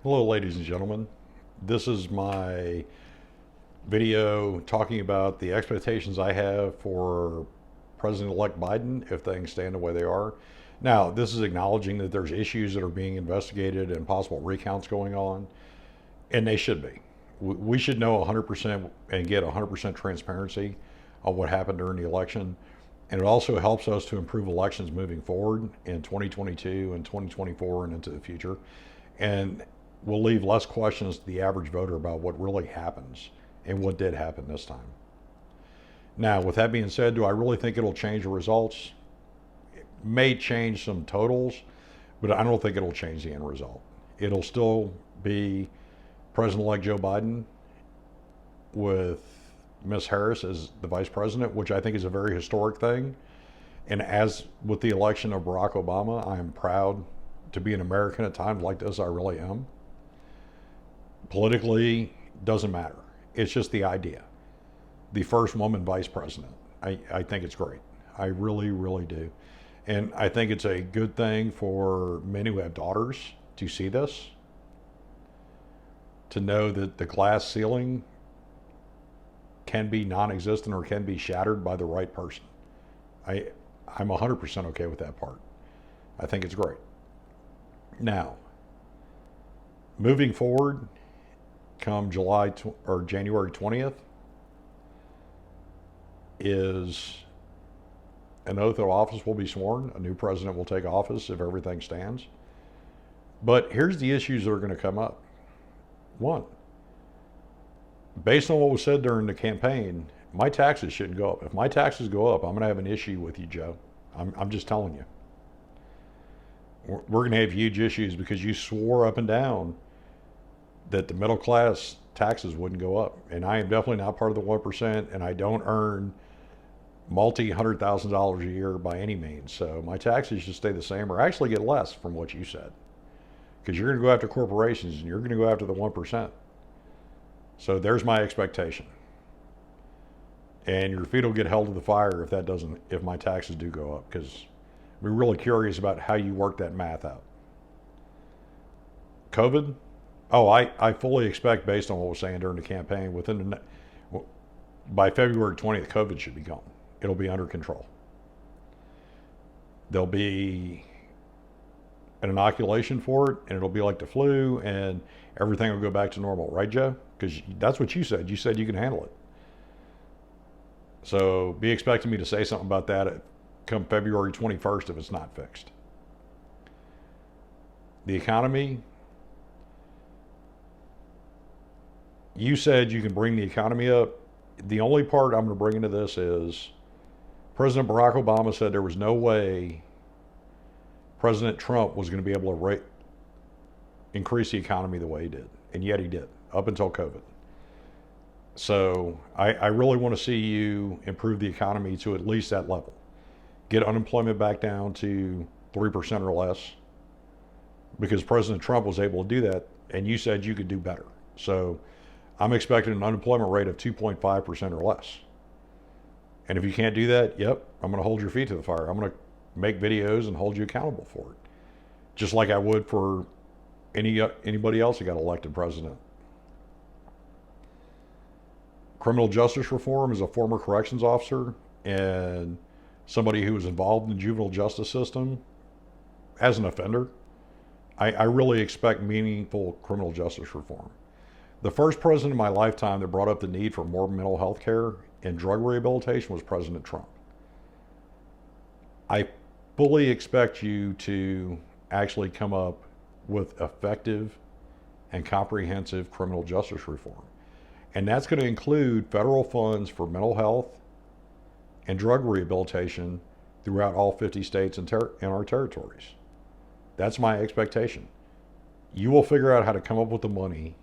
Hello, ladies and gentlemen. This is my video talking about the expectations I have for President-elect Biden if things stand the way they are. Now, this is acknowledging that there's issues that are being investigated and possible recounts going on, and they should be. We should know 100% and get 100% transparency on what happened during the election. And it also helps us to improve elections moving forward in 2022 and 2024 and into the future. And we'll leave less questions to the average voter about what really happens and what did happen this time. Now, with that being said, do I really think it'll change the results? It may change some totals, but I don't think it'll change the end result. It'll still be President-elect Joe Biden with Miss Harris as the vice president, which I think is a very historic thing. And as with the election of Barack Obama, I am proud to be an American at times like this. I really am. Politically, doesn't matter. It's just the idea. The first woman vice president. I think it's great. I really, really do. And I think it's a good thing for men who have daughters to see this, to know that the glass ceiling can be non-existent or can be shattered by the right person. I'm 100% okay with that part. I think it's great. Now, moving forward, come or January 20th is an oath of office will be sworn. A new president will take office if everything stands. But here's the issues that are going to come up. One, based on what was said during the campaign, my taxes shouldn't go up. If my taxes go up, I'm going to have an issue with you, Joe. I'm just telling you. We're going to have huge issues because you swore up and down that the middle class taxes wouldn't go up. And I am definitely not part of the 1%, and I don't earn $100,000 a year by any means. So my taxes should stay the same or actually get less from what you said. Because you're going to go after corporations and you're going to go after the 1%. So there's my expectation. And your feet will get held to the fire if my taxes do go up, because we're really curious about how you work that math out. COVID, I fully expect, based on what we're saying during the campaign, by February 20th, COVID should be gone. It'll be under control. There'll be an inoculation for it, and it'll be like the flu, and everything will go back to normal, right, Joe? Because that's what you said. You said you can handle it. So be expecting me to say something about that come February 21st if it's not fixed. The economy, you said you can bring the economy up. The only part I'm going to bring into this is President Barack Obama said there was no way President Trump was going to be able to increase the economy the way he did. And yet he did, up until COVID. So I really want to see you improve the economy to at least that level. Get unemployment back down to 3% or less, because President Trump was able to do that, and you said you could do better. So I'm expecting an unemployment rate of 2.5% or less. And if you can't do that, yep, I'm going to hold your feet to the fire. I'm going to make videos and hold you accountable for it, just like I would for anybody else who got elected president. Criminal justice reform, as a former corrections officer and somebody who was involved in the juvenile justice system as an offender, I really expect meaningful criminal justice reform. The first president in my lifetime that brought up the need for more mental health care and drug rehabilitation was President Trump. I fully expect you to actually come up with effective and comprehensive criminal justice reform. And that's going to include federal funds for mental health and drug rehabilitation throughout all 50 states and our territories. That's my expectation. You will figure out how to come up with the money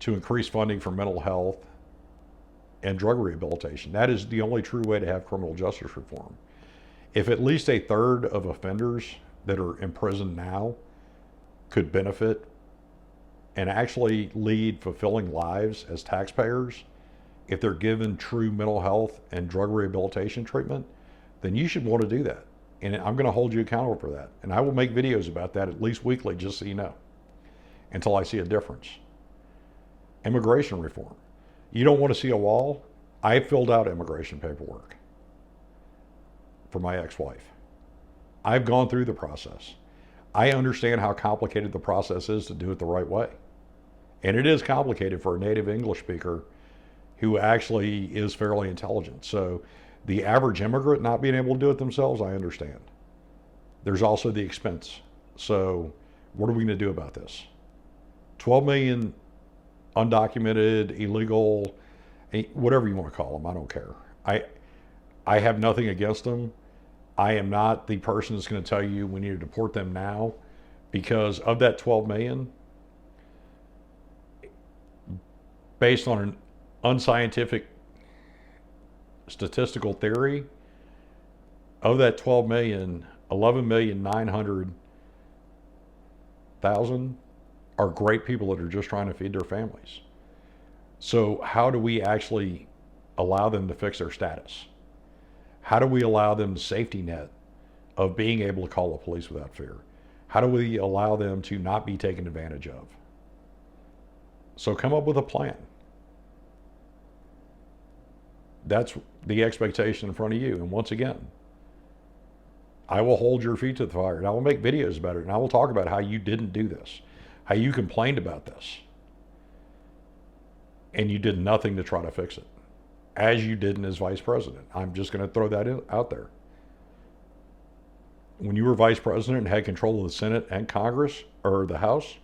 to increase funding for mental health and drug rehabilitation. That is the only true way to have criminal justice reform. If at least a third of offenders that are in prison now could benefit and actually lead fulfilling lives as taxpayers, if they're given true mental health and drug rehabilitation treatment, then you should want to do that. And I'm going to hold you accountable for that. And I will make videos about that at least weekly, just so you know. until I see a difference. Immigration reform. You don't want to see a wall? I filled out immigration paperwork for my ex-wife. I've gone through the process. I understand how complicated the process is to do it the right way. And it is complicated for a native English speaker who actually is fairly intelligent. So the average immigrant not being able to do it themselves, I understand. There's also the expense. So what are we going to do about this? 12 million undocumented, illegal, whatever you want to call them, I don't care. I have nothing against them. I am not the person that's going to tell you we need to deport them now, because of that 12 million, based on an unscientific statistical theory, of that 12 million, 11,900,000 are great people that are just trying to feed their families. So how do we actually allow them to fix their status? How do we allow them the safety net of being able to call the police without fear? How do we allow them to not be taken advantage of? So come up with a plan. That's the expectation in front of you. And once again, I will hold your feet to the fire, and I will make videos about it, and I will talk about how you didn't do this, how you complained about this, and you did nothing to try to fix it, as you didn't as vice president. I'm just going to throw that out there. When you were vice president and had control of the Senate and Congress, or the House,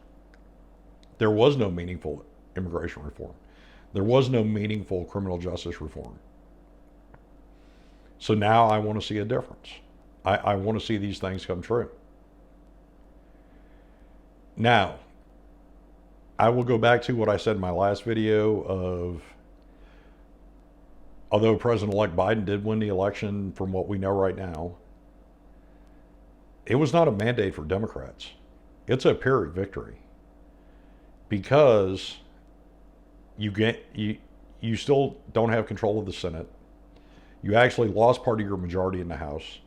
there was no meaningful immigration reform. There was no meaningful criminal justice reform. So now I want to see a difference. I want to see these things come true. Now, I will go back to what I said in my last video of, although President-elect Biden did win the election from what we know right now, it was not a mandate for Democrats. It's a Pyrrhic victory, because you still don't have control of the Senate. You actually lost part of your majority in the House.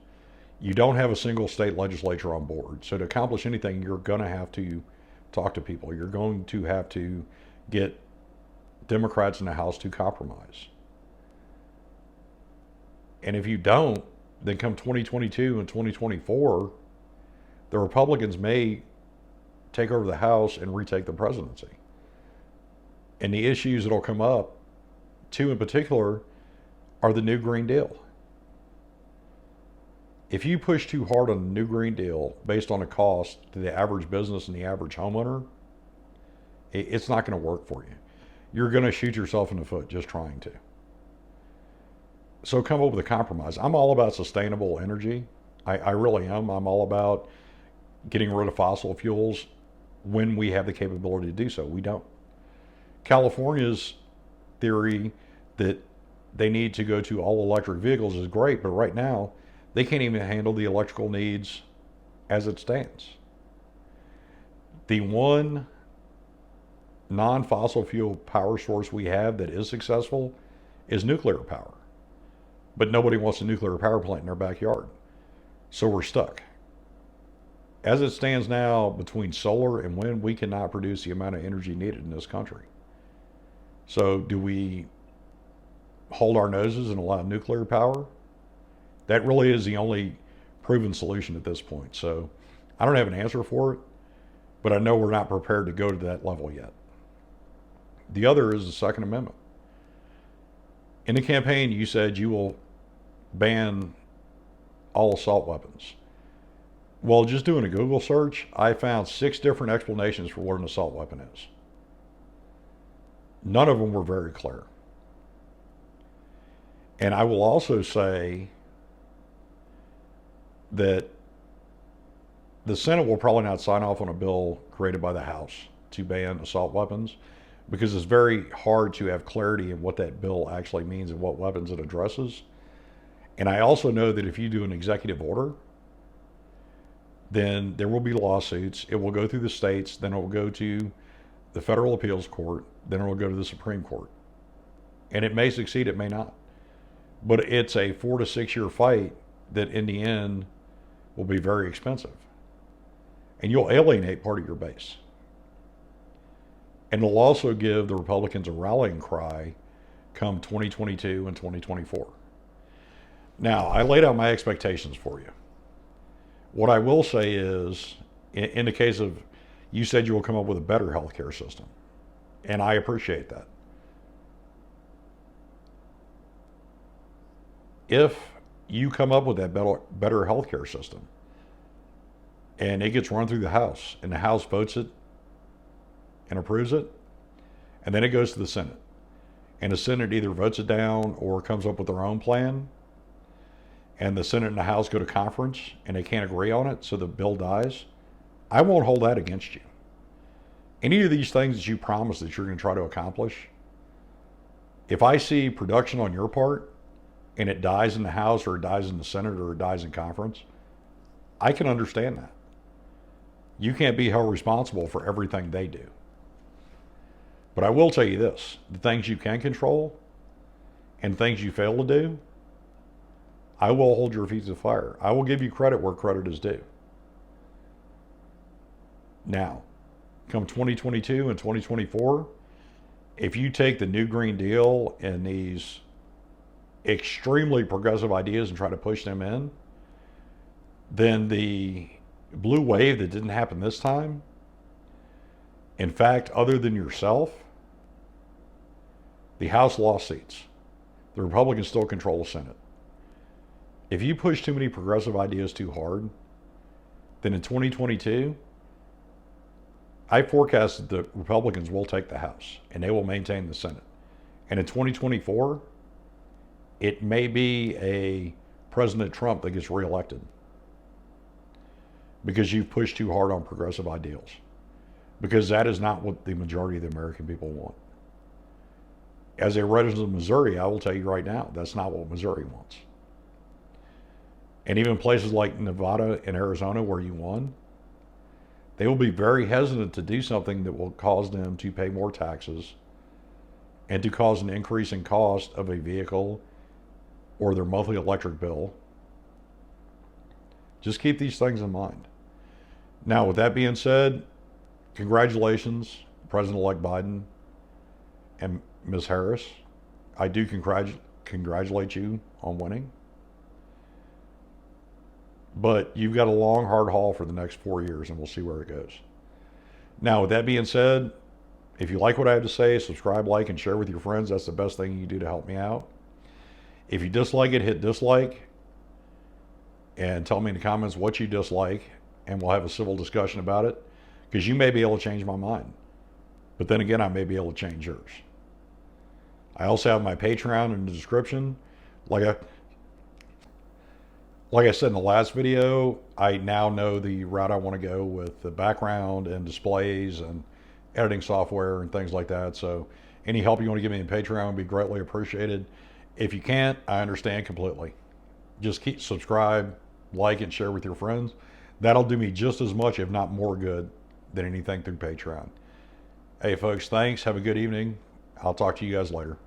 You don't have a single state legislature on board. So to accomplish anything, you're going to have to talk to people. You're going to have to get Democrats in the House to compromise. And if you don't, then come 2022 and 2024, the Republicans may take over the House and retake the presidency. And the issues that'll come up, two in particular, are the new Green Deal. If you push too hard on the new Green Deal based on a cost to the average business and the average homeowner, it's not going to work for you. You're going to shoot yourself in the foot just trying to. So come up with a compromise. I'm all about sustainable energy. I really am. I'm all about getting rid of fossil fuels when we have the capability to do so. We don't. California's theory that they need to go to all electric vehicles is great, but right now they can't even handle the electrical needs as it stands. The one non-fossil fuel power source we have that is successful is nuclear power. But nobody wants a nuclear power plant in their backyard. So we're stuck. As it stands now, between solar and wind, we cannot produce the amount of energy needed in this country. So do we hold our noses and allow nuclear power? That really is the only proven solution at this point. So I don't have an answer for it, but I know we're not prepared to go to that level yet. The other is the Second Amendment. In the campaign, you said you will ban all assault weapons. Well, just doing a Google search, I found 6 different explanations for what an assault weapon is. None of them were very clear. And I will also say that the Senate will probably not sign off on a bill created by the House to ban assault weapons, because it's very hard to have clarity in what that bill actually means and what weapons it addresses. And I also know that if you do an executive order, then there will be lawsuits. It will go through the states, then it will go to the Federal Appeals Court, then it will go to the Supreme Court. And it may succeed, it may not. But it's a 4 to 6 year fight that in the end will be very expensive. And you'll alienate part of your base. And it'll also give the Republicans a rallying cry come 2022 and 2024. Now, I laid out my expectations for you. What I will say is, in the case of, you said you will come up with a better healthcare system, and I appreciate that. If you come up with that better healthcare system, and it gets run through the House, and the House votes it and approves it, and then it goes to the Senate, and the Senate either votes it down or comes up with their own plan, and the Senate and the House go to conference and they can't agree on it, so the bill dies, I won't hold that against you. Any of these things that you promise that you're going to try to accomplish, if I see production on your part and it dies in the House or it dies in the Senate or it dies in conference, I can understand that. You can't be held responsible for everything they do. But I will tell you this, the things you can control and things you fail to do, I will hold your feet to the fire. I will give you credit where credit is due. Now, come 2022 and 2024, if you take the new Green Deal and these extremely progressive ideas and try to push them in, then the blue wave that didn't happen this time, in fact, other than yourself, the House lost seats. The Republicans still control the Senate. If you push too many progressive ideas too hard, then in 2022, I forecast that the Republicans will take the House and they will maintain the Senate. And in 2024, it may be a President Trump that gets reelected because you've pushed too hard on progressive ideals. Because that is not what the majority of the American people want. As a resident of Missouri, I will tell you right now, that's not what Missouri wants. And even places like Nevada and Arizona where you won, they will be very hesitant to do something that will cause them to pay more taxes and to cause an increase in cost of a vehicle or their monthly electric bill. Just keep these things in mind. Now, with that being said, congratulations, President-elect Biden and Ms. Harris. I do congratulate you on winning. But you've got a long, hard haul for the next 4 years, and we'll see where it goes. Now, with that being said, if you like what I have to say, subscribe, like, and share with your friends. That's the best thing you can do to help me out. If you dislike it, hit dislike, and tell me in the comments what you dislike, and we'll have a civil discussion about it, because you may be able to change my mind. But then again, I may be able to change yours. I also have my Patreon in the description. Like I said in the last video, I now know the route I want to go with the background and displays and editing software and things like that. So any help you want to give me in Patreon would be greatly appreciated. If you can't, I understand completely. Just keep subscribe, like, and share with your friends. That'll do me just as much, if not more good, than anything through Patreon. Hey folks, thanks. Have a good evening. I'll talk to you guys later.